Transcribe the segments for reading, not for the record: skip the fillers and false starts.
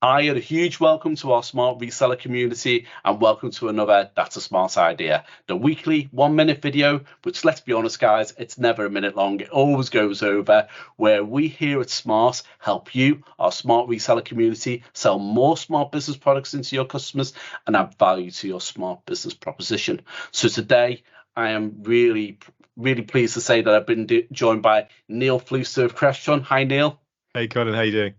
Hi, and a huge welcome to our smart reseller community, and welcome to another That's a Smart Idea, the weekly 1-minute video, which, let's be honest, guys, it's never a minute long. It always goes over, where we here at Smart help you, our smart reseller community, sell more smart business products into your customers and add value to your smart business proposition. So today, I am really pleased to say that I've been joined by Neil Fluester of Crestron. Hi, Neil. Hey, Colin, how you doing?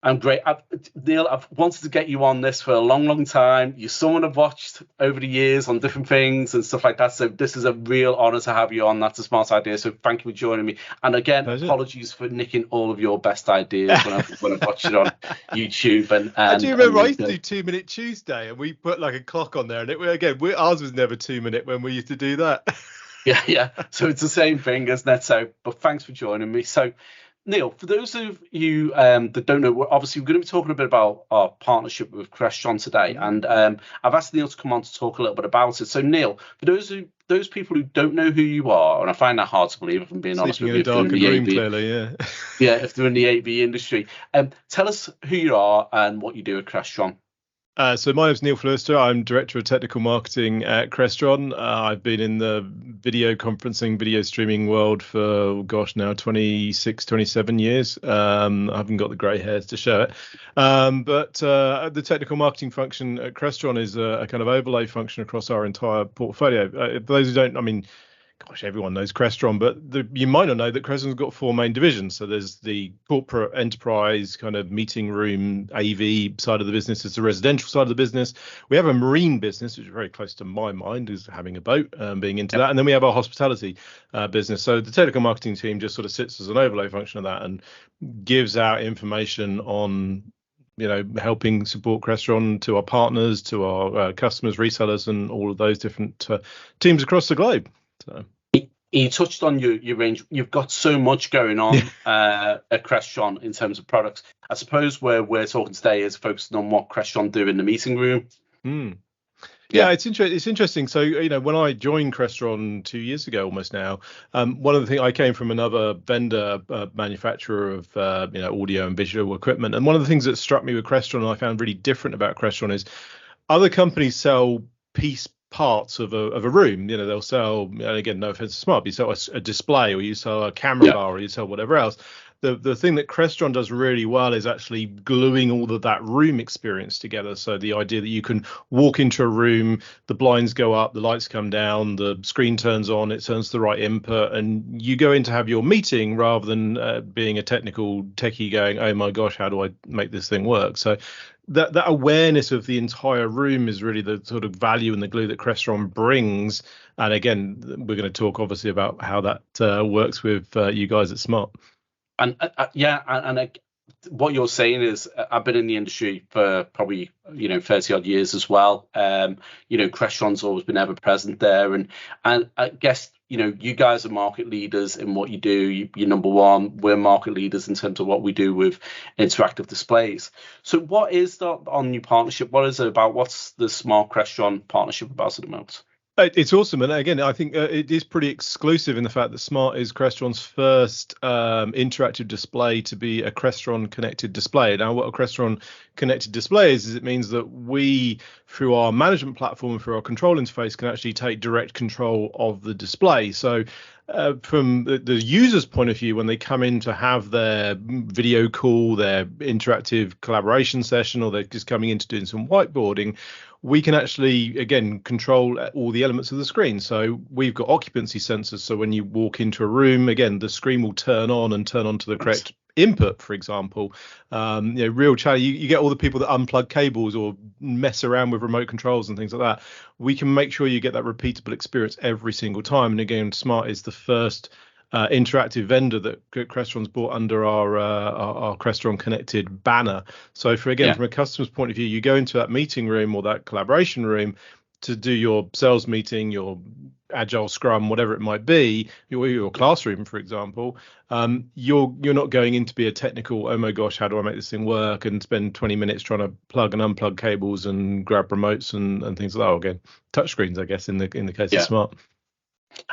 I'm great. Neil, I've wanted to get you on this for a long time. You're someone I've watched over the years on different things and stuff like that. So this is a real honor to have you on. That's a smart idea. So thank you for joining me. And again, Pleasure. Apologies for nicking all of your best ideas when I watched it on YouTube. And I do remember I used to do 2 Minute Tuesday, and we put like a clock on there, and ours was never 2 minute when we used to do that. Yeah. So it's the same thing, isn't it? So, but thanks for joining me. So, Neil, for those of you that don't know, we're going to be talking a bit about our partnership with Crestron today, and I've asked Neil to come on to talk a little bit about it. So, Neil, for those people who don't know who you are, and I find that hard to believe, if I'm being honest with you, in a darkened room, clearly, yeah. Yeah, if they're in the AV industry, tell us who you are and what you do at Crestron. So my name's Neil Fluester. I'm Director of Technical Marketing at Crestron. I've been in the video conferencing, video streaming world for, now 26, 27 years. I haven't got the grey hairs to show it. But the technical marketing function at Crestron is a kind of overlay function across our entire portfolio. For those who don't, everyone knows Crestron, but you might not know that Crestron's got 4 main divisions. So there's the corporate enterprise kind of meeting room AV side of the business. It's the residential side of the business. We have a marine business, which is very close to my mind, is having a boat, being into that. And then we have our hospitality business. So the technical marketing team just sort of sits as an overlay function of that and gives out information on, helping support Crestron to our partners, to our customers, resellers, and all of those different teams across the globe. So. You touched on your range. You've got so much going on at Crestron in terms of products. I suppose where we're talking today is focusing on what Crestron do in the meeting room. Yeah, it's interesting. So, when I joined Crestron 2 years ago, almost now, one of the things, I came from another vendor, manufacturer of, audio and visual equipment. And one of the things that struck me with Crestron and I found really different about Crestron is other companies sell parts of a room. They'll sell, and again, no offense to Smart, but you sell a display, or you sell a camera bar, or you sell whatever else. The thing that Crestron does really well is actually gluing all of that room experience together. So the idea that you can walk into a room, the blinds go up, the lights come down, the screen turns on, it turns the right input, and you go in to have your meeting rather than being a technical techie going, oh my gosh, how do I make this thing work? So that awareness of the entire room is really the sort of value and the glue that Crestron brings. And again, we're going to talk obviously about how that works with you guys at Smart. And what you're saying is, I've been in the industry for probably 30 odd years as well. Crestron's always been ever present there, and I guess you guys are market leaders in what you do. You're number one. We're market leaders in terms of what we do with interactive displays. So what is our new partnership? What is it about? What's the Smart Crestron partnership about at the moment? It's awesome. And again, I think it is pretty exclusive in the fact that Smart is Crestron's first interactive display to be a Crestron connected display. Now, what a Crestron connected display is it means that we, through our management platform and through our control interface, can actually take direct control of the display. So from the user's point of view, when they come in to have their video call, their interactive collaboration session, or they're just coming in to doing some whiteboarding, we can actually, again, control all the elements of the screen. So we've got occupancy sensors. So when you walk into a room, again, the screen will turn on to the correct input, for example. Real challenge. You get all the people that unplug cables or mess around with remote controls and things like that. We can make sure you get that repeatable experience every single time. And again, Smart is the first interactive vendor that Crestron's bought under our Crestron Connected banner. So from a customer's point of view, you go into that meeting room or that collaboration room to do your sales meeting, your agile scrum, whatever it might be, your classroom, for example. You're not going in to be a technical, oh my gosh, how do I make this thing work, and spend 20 minutes trying to plug and unplug cables and grab remotes and things like that. Again, touchscreens, I guess, in the case of Smart.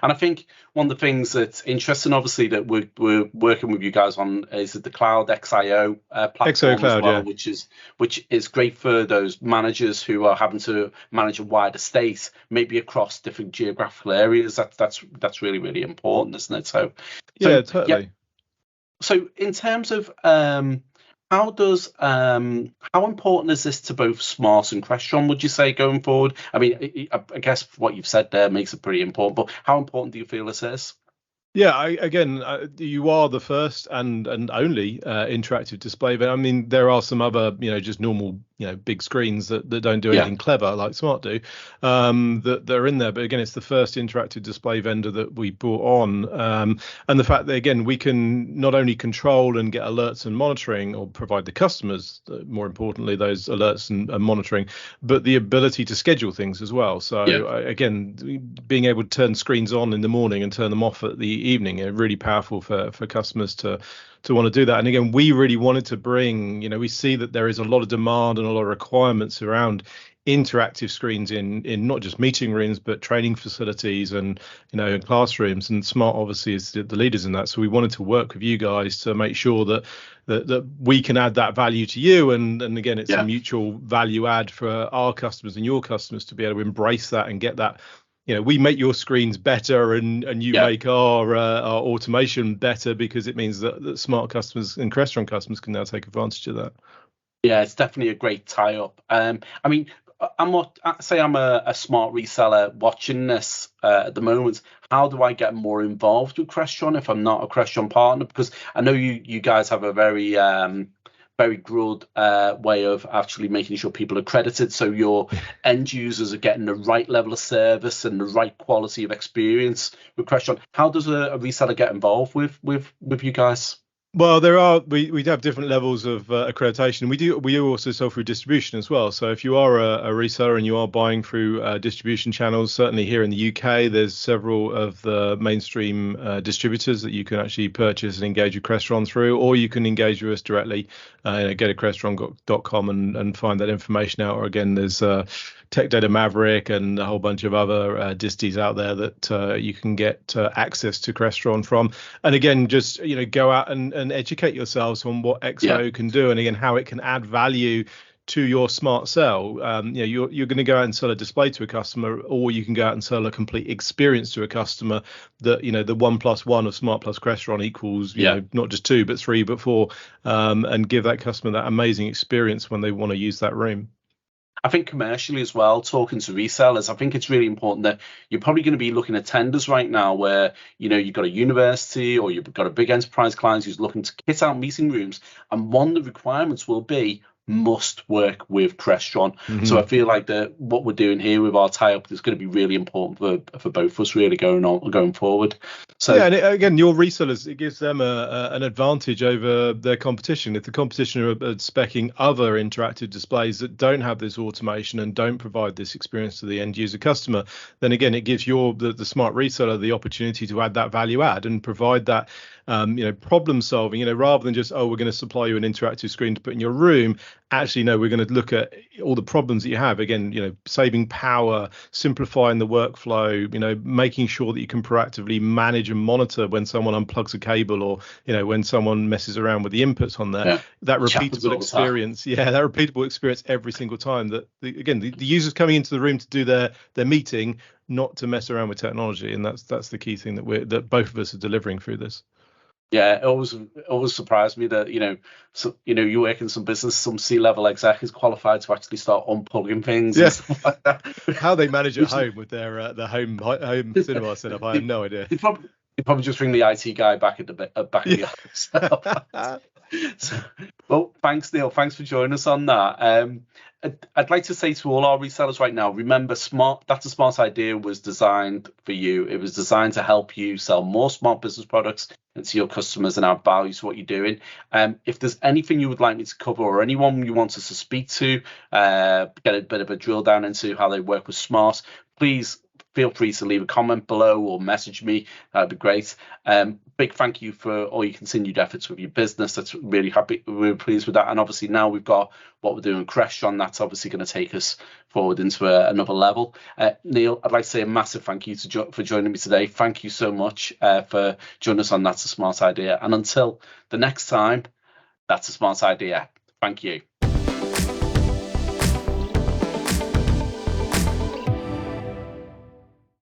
And I think one of the things that's interesting, obviously, that we're working with you guys on is the Cloud XIO platform Cloud, as well, yeah. which is great for those managers who are having to manage a wide estate, maybe across different geographical areas. That's really, really important, isn't it? Yeah, Yeah. totally. So in terms of how important is this to both Smart and Crestron, would you say, going forward? I mean, I guess what you've said there makes it pretty important, but how important do you feel this is? Yeah, you are the first and only interactive display. But I mean, there are some other, just normal, big screens that don't do Yeah, anything clever like Smart do, that are in there. But again, it's the first interactive display vendor that we brought on, and the fact that again we can not only control and get alerts and monitoring, or provide the customers, more importantly, those alerts and monitoring, but the ability to schedule things as well. So yeah, again, being able to turn screens on in the morning and turn them off at the evening are really powerful for customers to want to do that. And again, we really wanted to bring, we see that there is a lot of demand and a lot of requirements around interactive screens in not just meeting rooms but training facilities and in classrooms, and Smart obviously is the leaders in that. So we wanted to work with you guys to make sure that we can add that value to you, and again, it's a yeah, mutual value add for our customers and your customers to be able to embrace that and get that. We make your screens better, and you yeah. make our automation better, because it means that Smart customers and Crestron customers can now take advantage of that. Yeah, it's definitely a great tie-up. I mean, I'm a Smart reseller watching this at the moment. How do I get more involved with Crestron if I'm not a Crestron partner? Because I know you guys have a very very good way of actually making sure people are accredited, so your end users are getting the right level of service and the right quality of experience with Crestron. How does a reseller get involved with you guys? Well, we have different levels of accreditation. We also sell through distribution as well. So if you are a reseller and you are buying through distribution channels, certainly here in the UK, there's several of the mainstream distributors that you can actually purchase and engage with Crestron through, or you can engage with us directly. Go to crestron.com and find that information out. Or again, there's Tech Data Maverick and a whole bunch of other disties out there that you can get access to Crestron from. And again, just go out and educate yourselves on what XIO can do, and again how it can add value to your Smart sell. You're going to go out and sell a display to a customer, or you can go out and sell a complete experience to a customer. That the 1+1 of Smart plus Crestron equals not just 2 but 3 but 4, and give that customer that amazing experience when they want to use that room. I think commercially as well, talking to resellers, I think it's really important that you're probably going to be looking at tenders right now where, you've got a university or you've got a big enterprise client who's looking to kit out meeting rooms. And one of the requirements will be must work with Crestron. Mm-hmm. So I feel like what we're doing here with our tie-up is going to be really important for both of us really going forward. So yeah, and again, your resellers, it gives them an advantage over their competition. If the competition are speccing other interactive displays that don't have this automation and don't provide this experience to the end user customer, then again, it gives the Smart reseller the opportunity to add that value add and provide that problem solving, rather than just, we're going to supply you an interactive screen to put in your room. Actually, no, we're going to look at all the problems that you have. Again, saving power, simplifying the workflow, making sure that you can proactively manage and monitor when someone unplugs a cable, or, when someone messes around with the inputs on there. Yeah. That repeatable experience. Yeah, that repeatable experience every single time that, the user's coming into the room to do their meeting, not to mess around with technology. And that's the key thing that both of us are delivering through this. Yeah, it always surprised me that you work in some business, some C-level exec is qualified to actually start unplugging things. Yeah. And stuff like that. How they manage at home with their home cinema setup, I have no idea. They probably just ring the IT guy back at the office. So, well, thanks, Neil. Thanks for joining us on that. I'd like to say to all our resellers right now, remember, That's a Smart idea was designed for you. It was designed to help you sell more smart business products and to your customers and add value to what you're doing. If there's anything you would like me to cover, or anyone you want us to speak to, get a bit of a drill down into how they work with Smart, please feel free to leave a comment below or message me. That'd be great. Big thank you for all your continued efforts with your business. That's really happy, really pleased with that. And obviously now we've got what we're doing in Crestron. That's obviously going to take us forward into another level. Neil, I'd like to say a massive thank you for joining me today. Thank you so much for joining us on That's a Smart Idea. And until the next time, that's a smart idea. Thank you.